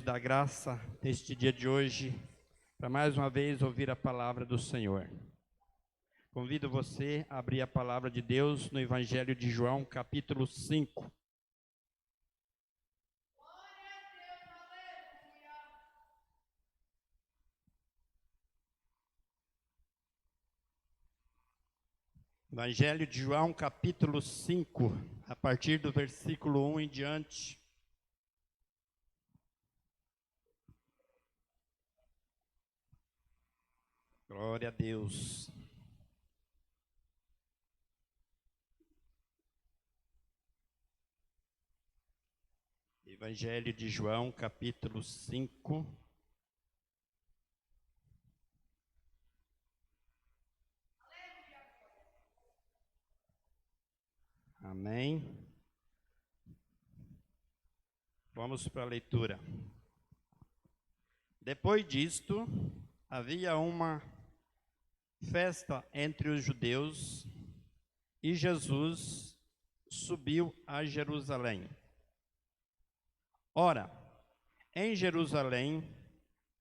dá graça neste dia de hoje para mais uma vez ouvir a palavra do Senhor. Convido você a abrir a palavra de Deus no Evangelho de João, capítulo 5. Evangelho de João, capítulo 5, a partir do versículo 1 em diante. Glória a Deus. Evangelho de João, capítulo 5. Amém. Vamos para a leitura. Depois disto, havia uma festa entre os judeus e Jesus subiu a Jerusalém. Ora, em Jerusalém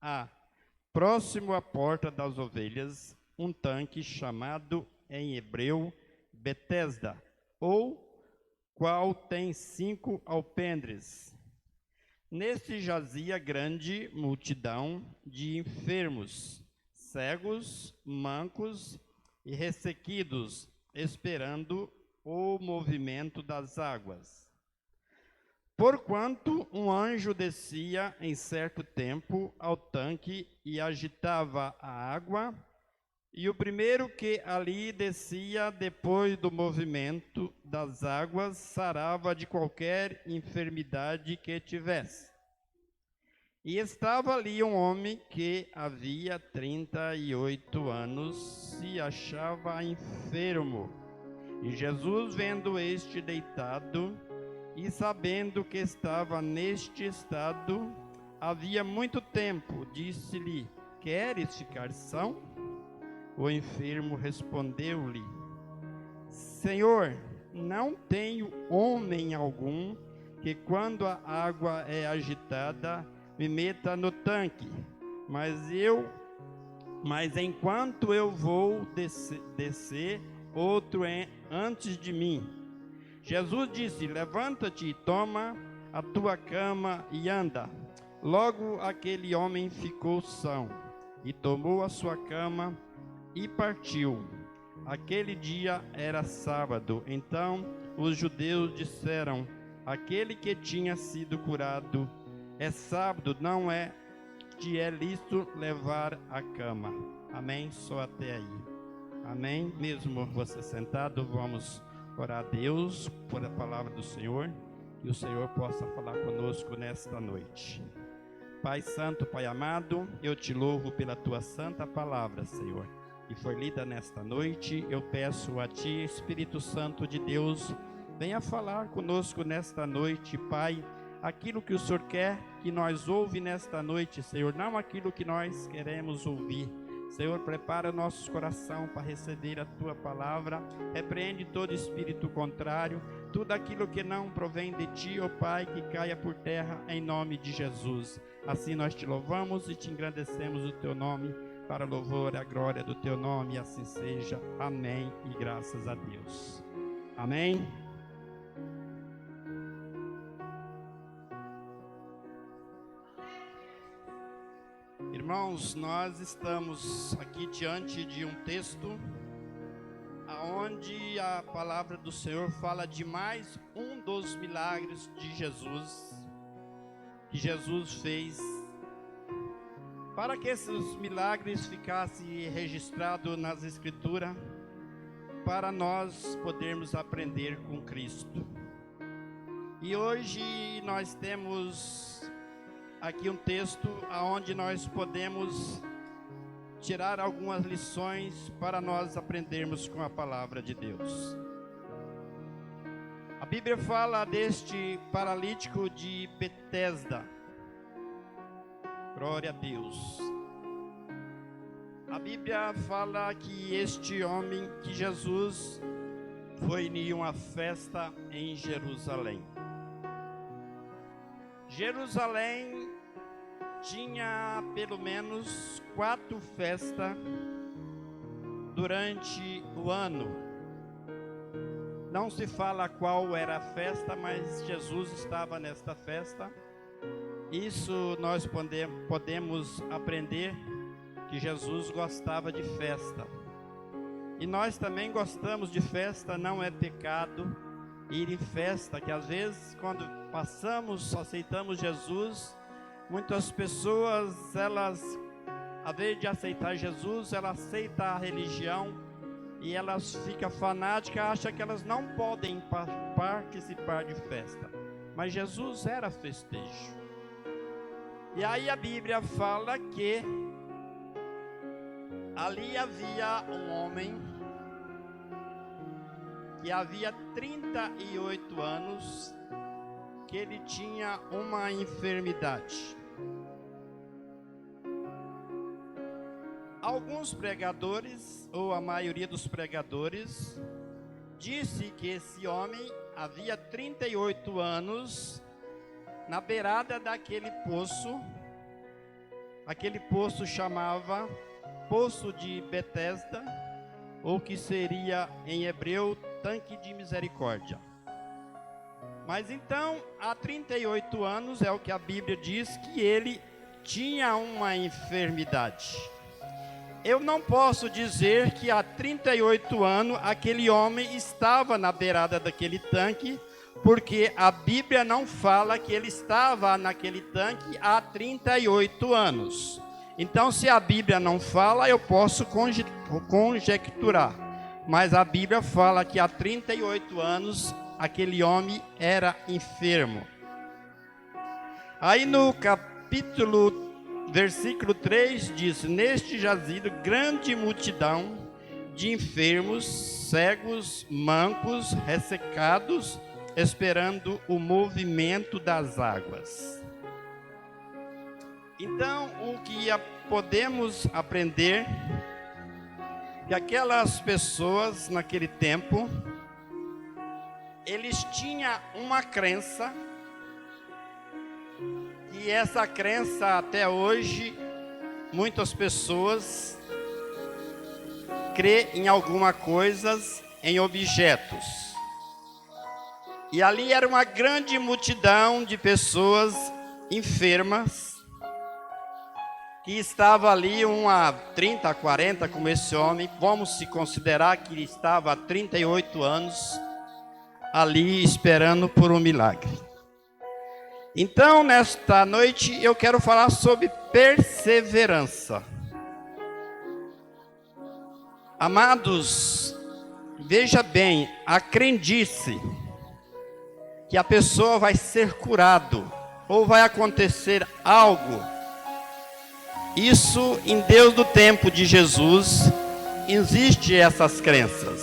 há, próximo à porta das ovelhas, um tanque chamado em hebreu Betesda, ou qual tem 5 alpendres. Neste jazia grande multidão de enfermos, cegos, mancos e ressequidos, esperando o movimento das águas. Porquanto um anjo descia em certo tempo ao tanque e agitava a água, e o primeiro que ali descia depois do movimento das águas sarava de qualquer enfermidade que tivesse. E estava ali um homem que havia 38 anos se achava enfermo. E Jesus, vendo este deitado e sabendo que estava neste estado havia muito tempo, disse-lhe: queres ficar são? O enfermo respondeu-lhe: Senhor, não tenho homem algum que, quando a água é agitada, me meta no tanque, mas enquanto eu vou descer, outro é antes de mim. Jesus disse: levanta-te, toma a tua cama e anda. Logo aquele homem ficou são, e tomou a sua cama e partiu. Aquele dia era sábado. Então os judeus disseram: aquele que tinha sido curado é sábado, não é te é lícito levar a cama. Amém? Só até aí. Amém? Mesmo você sentado, vamos orar a Deus por a palavra do Senhor, que o Senhor possa falar conosco nesta noite. Pai santo, Pai amado, eu te louvo pela tua santa palavra, Senhor, que foi lida nesta noite. Eu peço a ti, Espírito Santo de Deus, venha falar conosco nesta noite, Pai, aquilo que o Senhor quer que nós ouve nesta noite, Senhor, não aquilo que nós queremos ouvir. Senhor, prepara nossos corações para receber a tua palavra, repreende todo espírito contrário, tudo aquilo que não provém de ti, ó Pai, que caia por terra em nome de Jesus. Assim nós te louvamos e te engrandecemos o teu nome, para louvor e a glória do teu nome, assim seja. Amém e graças a Deus. Amém. Irmãos, nós estamos aqui diante de um texto aonde a palavra do Senhor fala de mais um dos milagres de Jesus, que Jesus fez. Para que esses milagres ficassem registrados nas Escrituras, para nós podermos aprender com Cristo. E hoje nós temos aqui um texto onde nós podemos tirar algumas lições para nós aprendermos com a palavra de Deus. A Bíblia fala deste paralítico de Betesda. Glória a Deus. A Bíblia fala que este homem, que Jesus, foi em uma festa em Jerusalém. Jerusalém tinha pelo menos 4 festas durante o ano. Não se fala qual era a festa, mas Jesus estava nesta festa. Isso nós podemos aprender que Jesus gostava de festa. E nós também gostamos de festa, não é pecado ir em festa, que às vezes quando aceitamos Jesus, muitas pessoas, elas, ao invés de aceitar Jesus, elas aceitam a religião e elas ficam fanáticas, acham que elas não podem participar de festa. Mas Jesus era festejo. E aí a Bíblia fala que ali havia um homem que havia 38 anos, que ele tinha uma enfermidade. Alguns pregadores, ou a maioria dos pregadores, disse que esse homem havia 38 anos na beirada daquele poço. Aquele poço chamava Poço de Betesda, ou que seria em hebreu Tanque de Misericórdia. Mas então, há 38 anos é o que a Bíblia diz que ele tinha uma enfermidade. Eu não posso dizer que há 38 anos aquele homem estava na beirada daquele tanque, porque a Bíblia não fala que ele estava naquele tanque há 38 anos. Então, se a Bíblia não fala, eu posso conjecturar. Mas a Bíblia fala que há 38 anos aquele homem era enfermo. Aí no versículo 3 diz: neste jazido grande multidão de enfermos, cegos, mancos, ressecados, esperando o movimento das águas. Então, o que podemos aprender que aquelas pessoas naquele tempo, eles tinham uma crença, e essa crença até hoje, muitas pessoas crê em alguma coisa, em objetos. E ali era uma grande multidão de pessoas enfermas, que estava ali há 30, 40, como esse homem. Vamos se considerar que ele estava há 38 anos ali esperando por um milagre. Então, nesta noite, eu quero falar sobre perseverança. Amados, veja bem, a crendice que a pessoa vai ser curado ou vai acontecer algo, isso em Deus do tempo de Jesus existe essas crenças.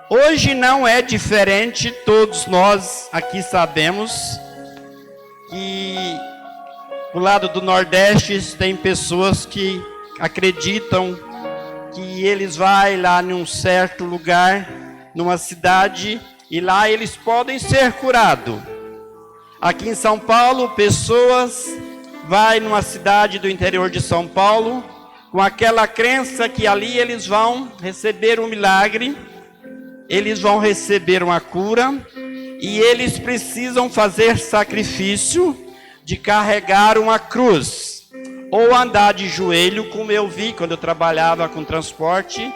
Hoje não é diferente, todos nós aqui sabemos que do lado do Nordeste tem pessoas que acreditam que eles vão lá num certo lugar, numa cidade, e lá eles podem ser curados. Aqui em São Paulo, pessoas vão numa cidade do interior de São Paulo, com aquela crença que ali eles vão receber um milagre, eles vão receber uma cura, e eles precisam fazer sacrifício de carregar uma cruz, ou andar de joelho, como eu vi quando eu trabalhava com transporte.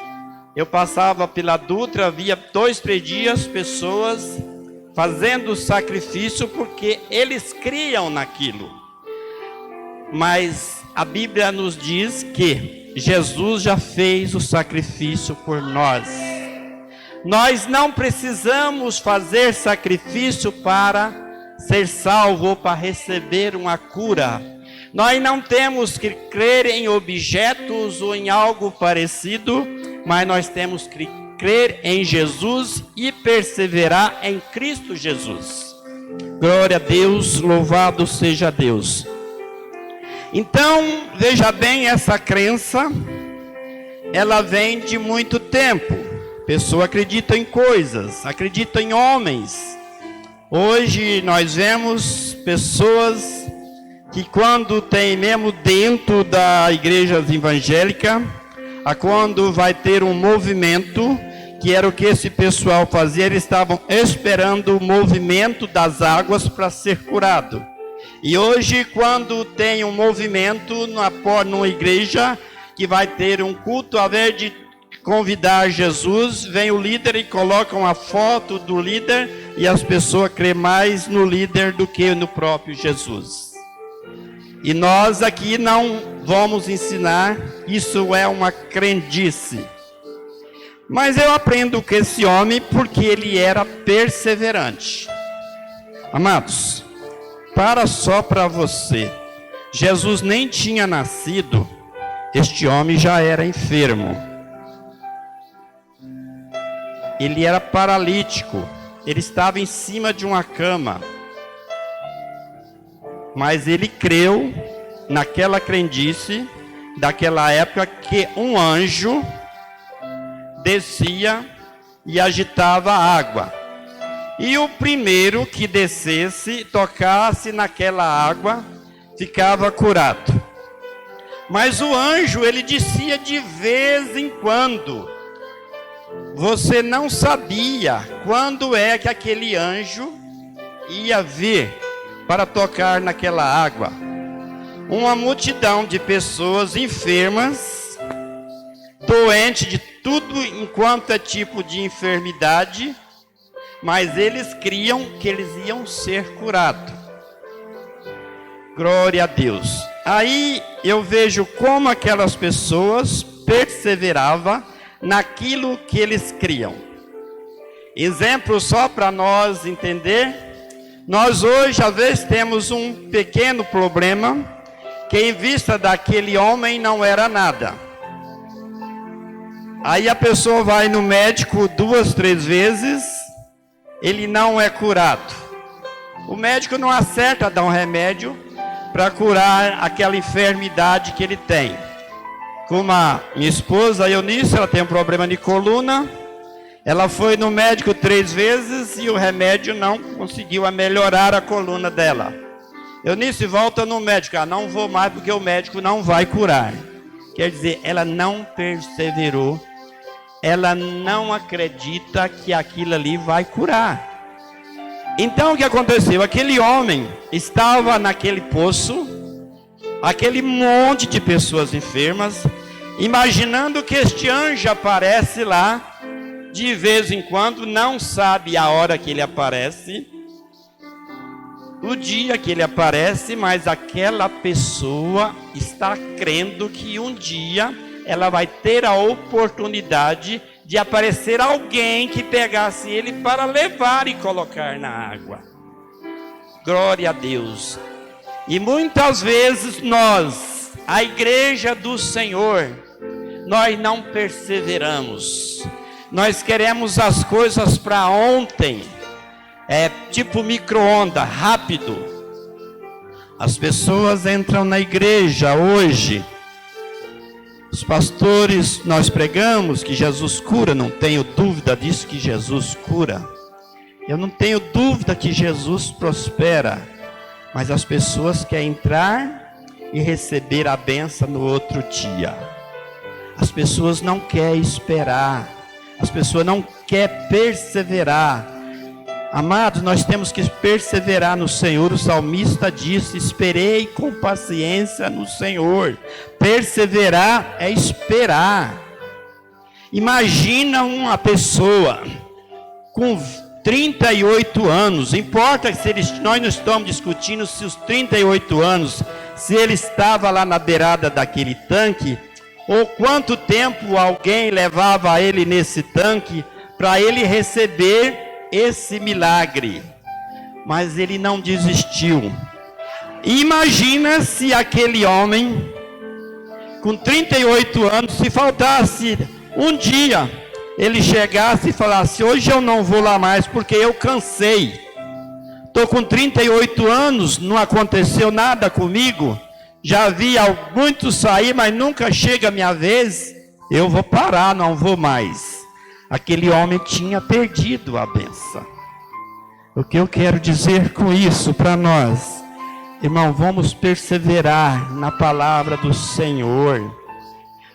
Eu passava pela Dutra, via 2, 3 dias pessoas fazendo sacrifício, porque eles criam naquilo. Mas a Bíblia nos diz que Jesus já fez o sacrifício por nós. Nós não precisamos fazer sacrifício para ser salvo ou para receber uma cura. Nós não temos que crer em objetos ou em algo parecido, mas nós temos que crer em Jesus e perseverar em Cristo Jesus. Glória a Deus, louvado seja Deus. Então, veja bem, essa crença, ela vem de muito tempo. A pessoa acredita em coisas, acredita em homens. Hoje nós vemos pessoas que quando tem mesmo dentro da igreja evangélica, quando vai ter um movimento, que era o que esse pessoal fazia, eles estavam esperando o movimento das águas para ser curado. E hoje, quando tem um movimento numa igreja, que vai ter um culto, ao invés de convidar Jesus, vem o líder e coloca uma foto do líder, e as pessoas creem mais no líder do que no próprio Jesus. E nós aqui não vamos ensinar, isso é uma crendice. Mas eu aprendo com esse homem porque ele era perseverante. Amados, só para você, Jesus nem tinha nascido, este homem já era enfermo. Ele era paralítico, ele estava em cima de uma cama. Mas ele creu naquela crendice daquela época que um anjo descia e agitava a água. E o primeiro que descesse, tocasse naquela água, ficava curado. Mas o anjo, ele descia de vez em quando. Você não sabia quando é que aquele anjo ia vir para tocar naquela água. Uma multidão de pessoas enfermas, doentes de tudo enquanto é tipo de enfermidade, mas eles criam que eles iam ser curados. Glória a Deus. Aí eu vejo como aquelas pessoas perseveravam naquilo que eles criam. Exemplo só para nós entender. Nós hoje, às vezes, temos um pequeno problema, que em vista daquele homem não era nada. Aí a pessoa vai no médico 2, 3 vezes, ele não é curado. O médico não acerta a dar um remédio para curar aquela enfermidade que ele tem. Como a minha esposa, a Eunice, ela tem um problema de coluna. Ela foi no médico 3 vezes e o remédio não conseguiu melhorar a coluna dela. Eunice, volta no médico. Não vou mais porque o médico não vai curar. Quer dizer, ela não perseverou. Ela não acredita que aquilo ali vai curar. Então o que aconteceu? Aquele homem estava naquele poço, aquele monte de pessoas enfermas, imaginando que este anjo aparece lá, de vez em quando, não sabe a hora que ele aparece, o dia que ele aparece, mas aquela pessoa está crendo que um dia ela vai ter a oportunidade de aparecer alguém que pegasse ele para levar e colocar na água. Glória a Deus. E muitas vezes nós, a igreja do Senhor, nós não perseveramos. Nós queremos as coisas para ontem, tipo micro-ondas, rápido. As pessoas entram na igreja hoje, os pastores, nós pregamos que Jesus cura, não tenho dúvida disso, que Jesus cura. Eu não tenho dúvida que Jesus prospera, mas as pessoas querem entrar e receber a bênção no outro dia. As pessoas não querem esperar. As pessoas não querem perseverar. Amados, nós temos que perseverar no Senhor. O salmista disse: esperei com paciência no Senhor. Perseverar é esperar. Imagina uma pessoa com 38 anos. Importa se nós não estamos discutindo se os 38 anos, se ele estava lá na beirada daquele tanque, ou quanto tempo alguém levava ele nesse tanque para ele receber esse milagre. Mas ele não desistiu. Imagina se aquele homem com 38 anos, se faltasse um dia, ele chegasse e falasse: hoje eu não vou lá mais porque eu cansei. Estou com 38 anos, não aconteceu nada comigo. Já vi muitos sair, mas nunca chega a minha vez. Eu vou parar, não vou mais. Aquele homem tinha perdido a bênção. O que eu quero dizer com isso para nós? Irmão, vamos perseverar na palavra do Senhor.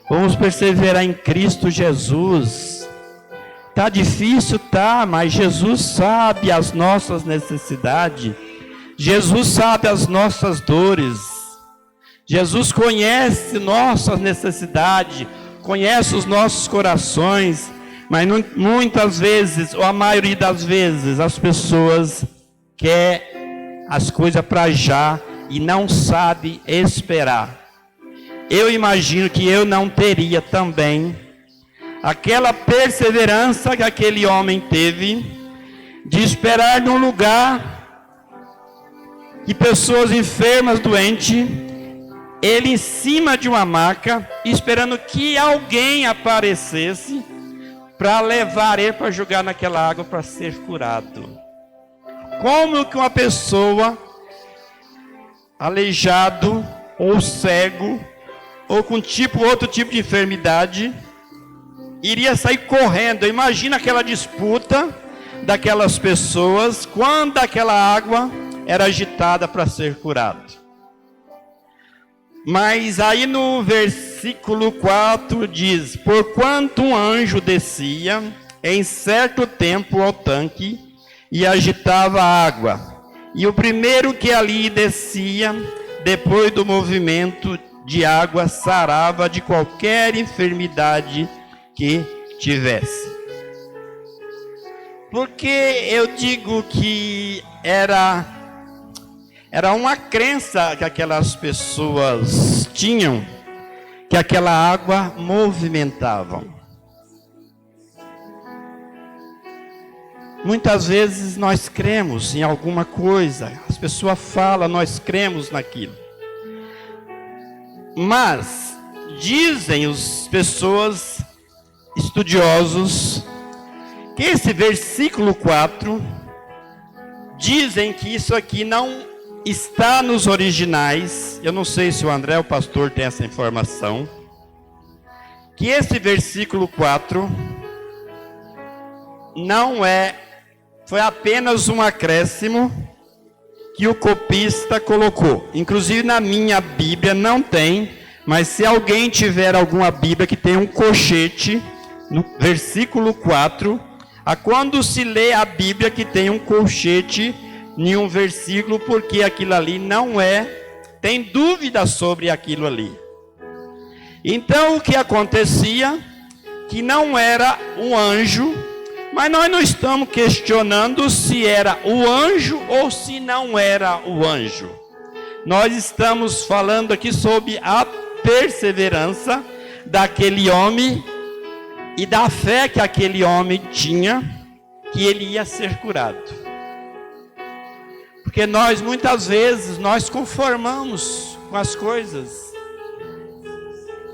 Vamos perseverar em Cristo Jesus. Tá difícil, tá, mas Jesus sabe as nossas necessidades. Jesus sabe as nossas dores. Jesus conhece nossas necessidades, conhece os nossos corações, mas muitas vezes, ou a maioria das vezes, as pessoas querem as coisas para já e não sabem esperar. Eu imagino que eu não teria também aquela perseverança que aquele homem teve de esperar num lugar que pessoas enfermas, doentes, ele em cima de uma maca, esperando que alguém aparecesse para levar ele para jogar naquela água para ser curado. Como que uma pessoa aleijado ou cego ou com outro tipo de enfermidade iria sair correndo? Imagina aquela disputa daquelas pessoas quando aquela água era agitada para ser curado. Mas aí no versículo 4 diz: porquanto um anjo descia em certo tempo ao tanque e agitava a água, e o primeiro que ali descia, depois do movimento de água, sarava de qualquer enfermidade que tivesse. Porque eu digo que era uma crença que aquelas pessoas tinham, que aquela água movimentava. Muitas vezes nós cremos em alguma coisa, as pessoas falam, nós cremos naquilo. Mas dizem as pessoas estudiosos que esse versículo 4 dizem que isso aqui não está nos originais. Eu não sei se o André, o pastor, tem essa informação, que esse versículo 4 foi apenas um acréscimo que o copista colocou. Inclusive na minha Bíblia não tem, mas se alguém tiver alguma Bíblia que tem um colchete no versículo 4, quando se lê a Bíblia que tem um colchete em um versículo, porque aquilo ali tem dúvida sobre aquilo ali. Então o que acontecia, que não era um anjo, mas nós não estamos questionando se era o anjo ou se não era o anjo. Nós estamos falando aqui sobre a perseverança daquele homem e da fé que aquele homem tinha, que ele ia ser curado. Porque nós, muitas vezes, nós conformamos com as coisas.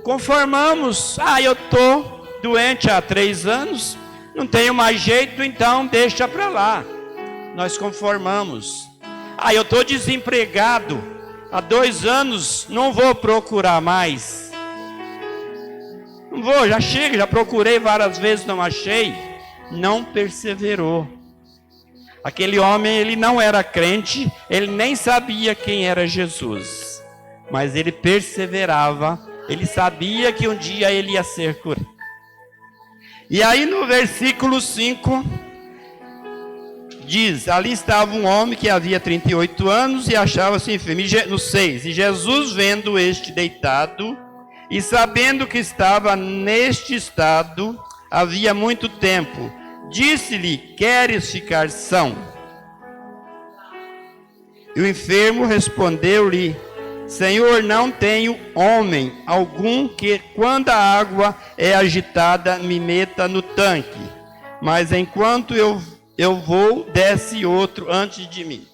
Conformamos, eu estou doente há 3 anos, não tenho mais jeito, então deixa para lá. Nós conformamos. Eu estou desempregado há 2 anos, não vou procurar mais. Não vou, já chega, já procurei várias vezes, não achei. Não perseverou. Aquele homem, ele não era crente, ele nem sabia quem era Jesus, mas ele perseverava, ele sabia que um dia ele ia ser curado. E aí no versículo 5, diz, ali estava um homem que havia 38 anos e achava-se enfermo. No 6, e Jesus vendo este deitado, e sabendo que estava neste estado, havia muito tempo, disse-lhe, queres ficar são? E o enfermo respondeu-lhe, Senhor, não tenho homem algum que, quando a água é agitada, me meta no tanque. Mas enquanto eu vou, desce outro antes de mim.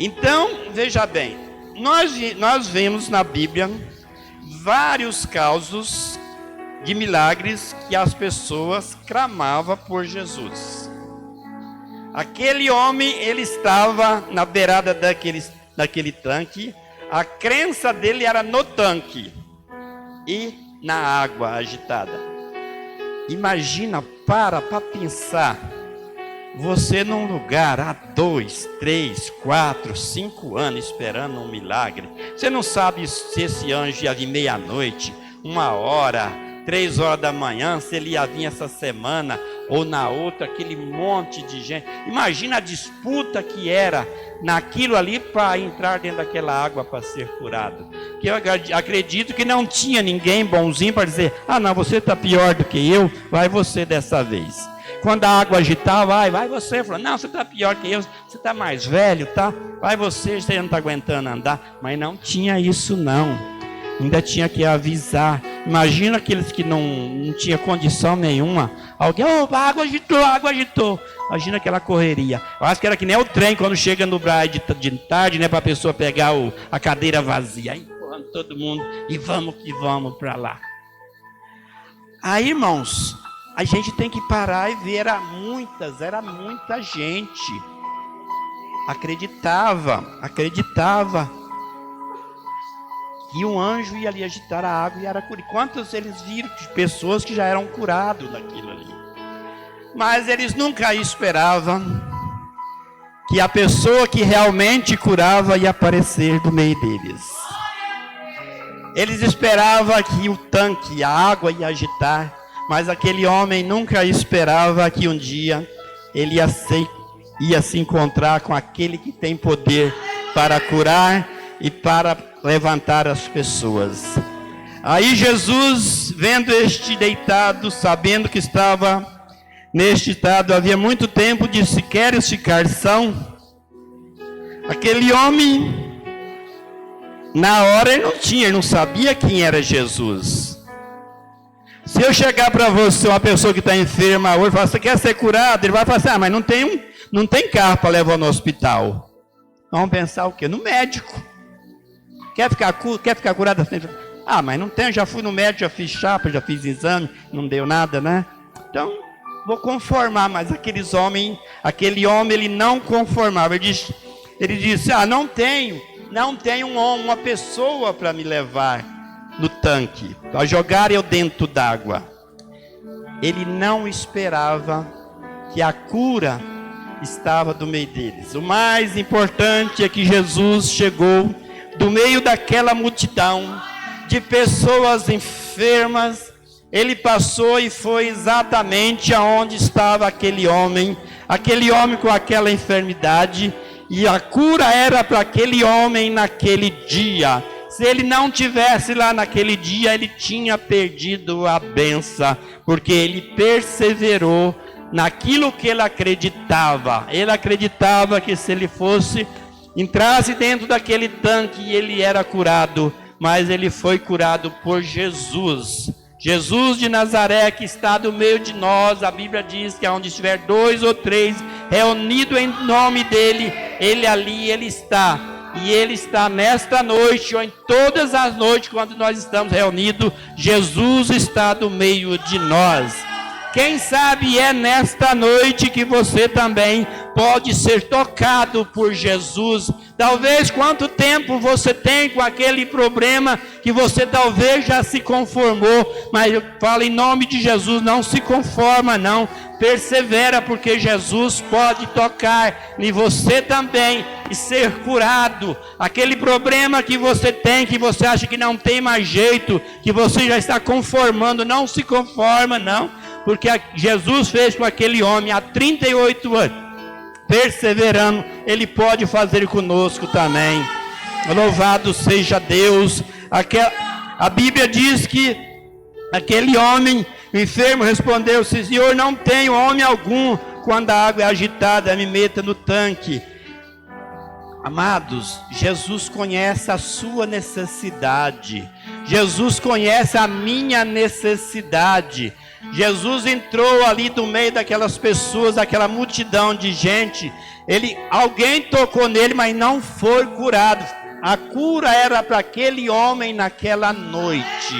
Então, veja bem, nós vemos na Bíblia vários casos de milagres que as pessoas clamavam por Jesus. Aquele homem, ele estava na beirada daquele tanque, a crença dele era no tanque e na água agitada. Imagina, para pensar, você num lugar há 2, 3, 4, 5 anos esperando um milagre. Você não sabe se esse anjo ia vir meia-noite, 1h, 3h da manhã, se ele ia vir essa semana ou na outra, aquele monte de gente. Imagina a disputa que era naquilo ali para entrar dentro daquela água para ser curado. Que eu acredito que não tinha ninguém bonzinho para dizer: ah, não, você está pior do que eu, vai você dessa vez. Quando a água agitava, vai você. Falou: não, você está pior que eu, você está mais velho, tá? Vai você não está aguentando andar. Mas não tinha isso não. Ainda tinha que avisar. Imagina aqueles que não tinha condição nenhuma. Alguém, a água agitou, a água agitou. Imagina aquela correria. Eu acho que era que nem o trem quando chega no Brás de tarde, né? Para a pessoa pegar a cadeira vazia. Aí empurrando todo mundo e vamos que vamos para lá. Aí, irmãos, a gente tem que parar e ver. Era muita gente. Acreditava que um anjo ia ali agitar a água e era curado. Quantos eles viram de pessoas que já eram curadas daquilo ali? Mas eles nunca esperavam que a pessoa que realmente curava ia aparecer do meio deles. Eles esperavam que o tanque, a água ia agitar, mas aquele homem nunca esperava que um dia ele ia se encontrar com aquele que tem poder para curar e para levantar as pessoas. Aí Jesus, vendo este deitado, sabendo que estava neste estado havia muito tempo, disse: queres ficar são? Aquele homem, na hora ele não sabia quem era Jesus. Se eu chegar para você, uma pessoa que está enferma hoje, falar: você quer ser curado? Ele vai falar assim: ah, mas não tem carro para levar no hospital. Vamos pensar o quê? No médico. Quer ficar curado assim? Ah, mas não tem, já fui no médico, já fiz chapa, já fiz exame, não deu nada, né? Então, vou conformar. Mas aquele homem, ele não conformava. Ele disse: ah, não tenho uma pessoa para me levar no tanque, para jogar eu dentro d'água. Ele não esperava que a cura estava do meio deles. O mais importante é que Jesus chegou do meio daquela multidão de pessoas enfermas. Ele passou e foi exatamente aonde estava aquele homem com aquela enfermidade, e a cura era para aquele homem naquele dia. Se ele não tivesse lá naquele dia, ele tinha perdido a bênção, porque ele perseverou naquilo que ele acreditava. Ele acreditava que se ele entrasse dentro daquele tanque, ele era curado. Mas ele foi curado por Jesus. Jesus de Nazaré, que está no meio de nós. A Bíblia diz que onde estiver 2 ou 3 reunidos em nome dele, ele está. E ele está nesta noite, ou em todas as noites, quando nós estamos reunidos, Jesus está no meio de nós. Quem sabe é nesta noite que você também pode ser tocado por Jesus. Talvez quanto tempo você tem com aquele problema que você talvez já se conformou, mas eu falo em nome de Jesus, não se conforma não, persevera, porque Jesus pode tocar em você também e ser curado. Aquele problema que você tem, que você acha que não tem mais jeito, que você já está conformando, não se conforma não, porque Jesus fez com aquele homem há 38 anos. Perseverando, ele pode fazer conosco também. Louvado seja Deus. A Bíblia diz que aquele homem enfermo respondeu: Senhor, não tenho homem algum, quando a água é agitada, me meta no tanque. Amados, Jesus conhece a sua necessidade. Jesus conhece a minha necessidade. Jesus entrou ali no meio daquelas pessoas, daquela multidão de gente. Alguém tocou nele, mas não foi curado. A cura era para aquele homem naquela noite.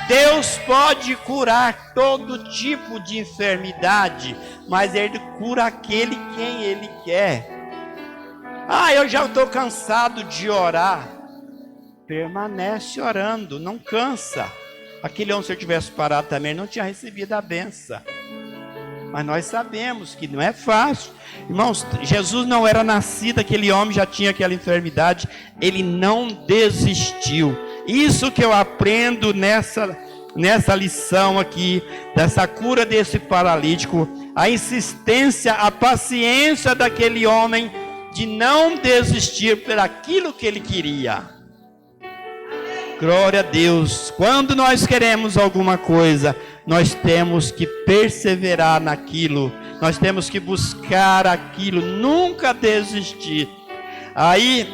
Deus pode curar todo tipo de enfermidade, mas Ele cura aquele quem Ele quer. Ah, eu já estou cansado de orar. Permanece orando, não cansa. Aquele homem, se eu tivesse parado também, não tinha recebido a benção. Mas nós sabemos que não é fácil. Irmãos, Jesus não era nascido, aquele homem já tinha aquela enfermidade. Ele não desistiu. Isso que eu aprendo nessa lição aqui, dessa cura desse paralítico. A insistência, a paciência daquele homem de não desistir por aquilo que ele queria. Glória a Deus. Quando nós queremos alguma coisa, nós temos que perseverar naquilo. Nós temos que buscar aquilo, nunca desistir. Aí,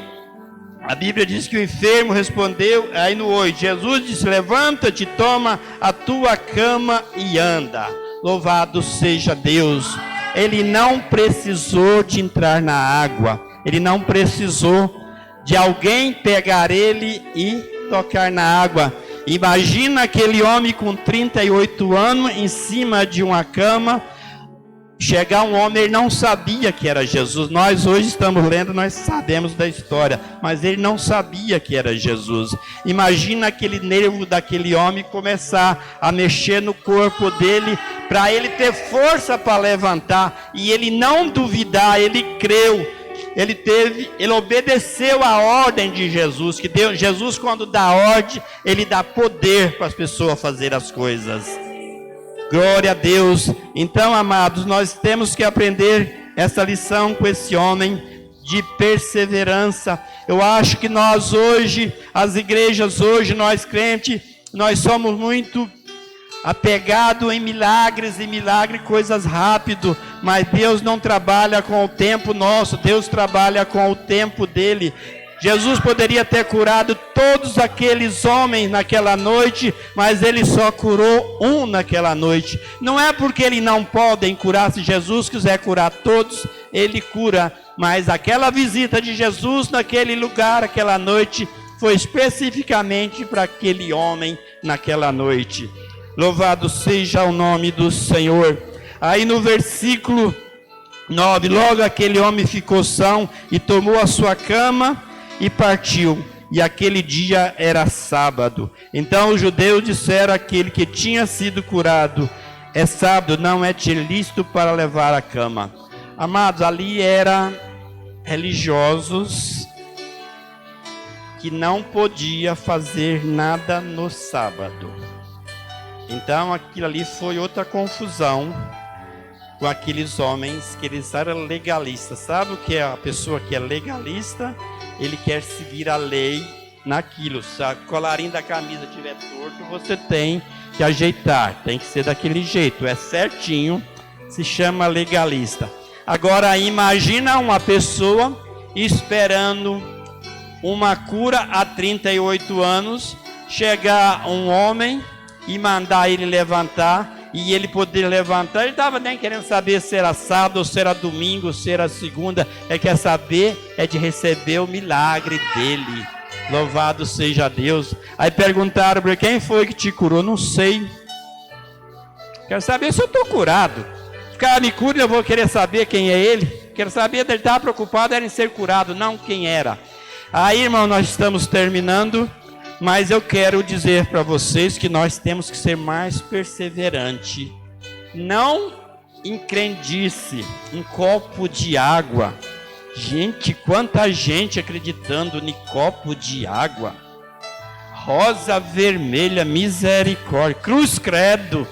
a Bíblia diz que o enfermo respondeu, aí no 8, Jesus disse, levanta-te, toma a tua cama e anda. Louvado seja Deus. Ele não precisou de entrar na água. Ele não precisou de alguém pegar ele e tocar na água. Imagina aquele homem com 38 anos em cima de uma cama. Chegar um homem, ele não sabia que era Jesus. Nós hoje estamos lendo, nós sabemos da história, mas ele não sabia que era Jesus. Imagina aquele nervo daquele homem começar a mexer no corpo dele, para ele ter força para levantar, e ele não duvidar, ele creu. Ele obedeceu a ordem de Jesus, que Deus, Jesus quando dá ordem, ele dá poder para as pessoas fazer as coisas. Glória a Deus. Então, amados, nós temos que aprender essa lição com esse homem de perseverança. Eu acho que nós hoje, as igrejas hoje, nós crentes, nós somos muito apegado em milagres, coisas rápido, mas Deus não trabalha com o tempo nosso, Deus trabalha com o tempo dele. Jesus poderia ter curado todos aqueles homens naquela noite, mas ele só curou um naquela noite. Não é porque ele não pode curar, se Jesus quiser curar todos, ele cura, mas aquela visita de Jesus naquele lugar, aquela noite, foi especificamente para aquele homem naquela noite. Louvado seja o nome do Senhor. Aí no versículo 9, logo aquele homem ficou são e tomou a sua cama e partiu. E aquele dia era sábado. Então os judeus disseram àquele que tinha sido curado, é sábado, não é te lícito para levar a cama. Amados, ali eram religiosos que não podia fazer nada no sábado. Então aquilo ali foi outra confusão com aqueles homens que eles eram legalistas. Sabe o que é a pessoa que é legalista? Ele quer seguir a lei naquilo. Se o colarinho da camisa estiver torto, você tem que ajeitar. Tem que ser daquele jeito. É certinho. Se chama legalista. Agora imagina uma pessoa esperando uma cura há 38 anos. Chegar um homem e mandar ele levantar, e ele poder levantar. Ele estava nem querendo saber se era sábado, ou se era domingo, ou se era segunda. Ele quer saber é de receber o milagre dele. Louvado seja Deus. Aí perguntaram para quem foi que te curou? Não sei. Quero saber se eu estou curado. Se o cara me cura, eu vou querer saber quem é ele. Quero saber, ele estava preocupado era em ser curado, não quem era. Aí, irmão, nós estamos terminando. Mas eu quero dizer para vocês que nós temos que ser mais perseverante. Não em crendice, um copo de água. Gente, quanta gente acreditando em copo de água. Rosa vermelha, misericórdia, cruz credo.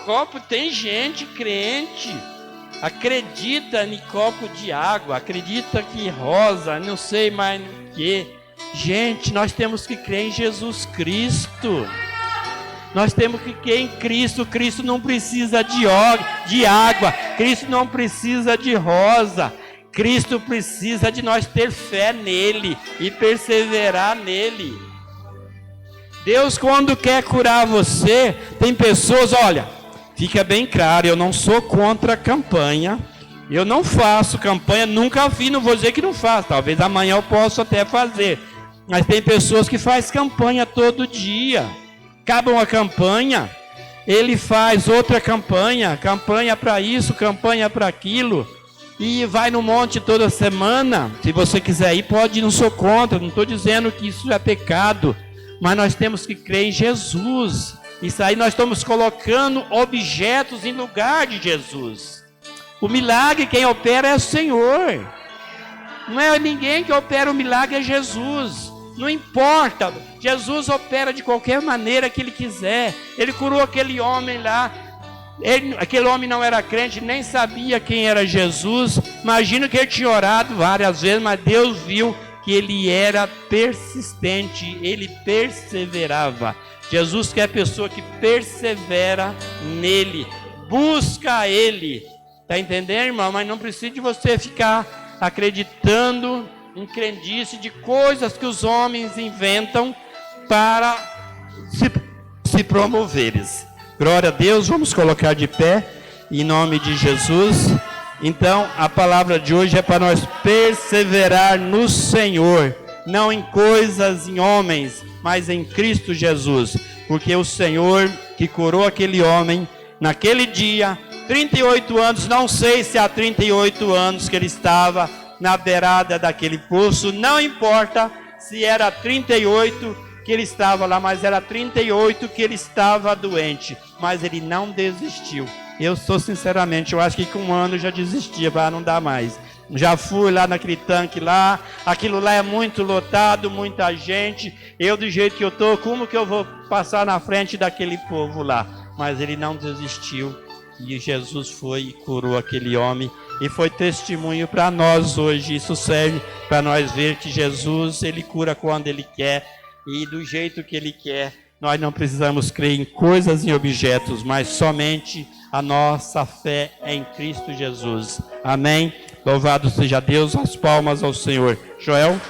Copo, tem gente crente. Acredita em copo de água, acredita que rosa, não sei mais o que. Gente, nós temos que crer em Jesus Cristo. Nós temos que crer em Cristo. Cristo não precisa de água. Cristo não precisa de rosa. Cristo precisa de nós ter fé nele e perseverar nele. Deus, quando quer curar você, tem pessoas, olha, fica bem claro, eu não sou contra a campanha, eu não faço campanha, nunca vi, não vou dizer que não faço, talvez amanhã eu possa até fazer, mas tem pessoas que fazem campanha todo dia, acaba uma campanha, ele faz outra campanha para isso, campanha para aquilo, e vai no monte toda semana. Se você quiser ir, pode ir, não sou contra, não estou dizendo que isso é pecado, mas nós temos que crer em Jesus. Isso aí nós estamos colocando objetos em lugar de Jesus. O milagre quem opera é o Senhor. Não é ninguém que opera o milagre, é Jesus. Não importa, Jesus opera de qualquer maneira que Ele quiser. Ele curou aquele homem lá. Aquele homem não era crente, nem sabia quem era Jesus. Imagino que ele tinha orado várias vezes, mas Deus viu que ele era persistente, ele perseverava. Jesus quer a pessoa que persevera nele, busca Ele. Está entendendo, irmão? Mas não precisa de você ficar acreditando em crendice de coisas que os homens inventam para se promoverem. Glória a Deus, vamos colocar de pé, em nome de Jesus. Então, a palavra de hoje é para nós perseverar no Senhor, não em coisas, em homens, mas em Cristo Jesus. Porque o Senhor que curou aquele homem, naquele dia, 38 anos, não sei se há 38 anos que ele estava na beirada daquele poço, não importa se era 38 que ele estava lá, mas era 38 que ele estava doente, mas ele não desistiu. Eu sou sinceramente, eu acho que com um ano já desistia, para não dar mais. Já fui lá naquele tanque lá, aquilo lá é muito lotado, muita gente, eu do jeito que eu estou, como que eu vou passar na frente daquele povo lá? Mas ele não desistiu, e Jesus foi e curou aquele homem, e foi testemunho para nós hoje. Isso serve para nós ver que Jesus, Ele cura quando Ele quer, e do jeito que Ele quer. Nós não precisamos crer em coisas e objetos, mas somente a nossa fé é em Cristo Jesus. Amém? Louvado seja Deus, as palmas ao Senhor. Joel?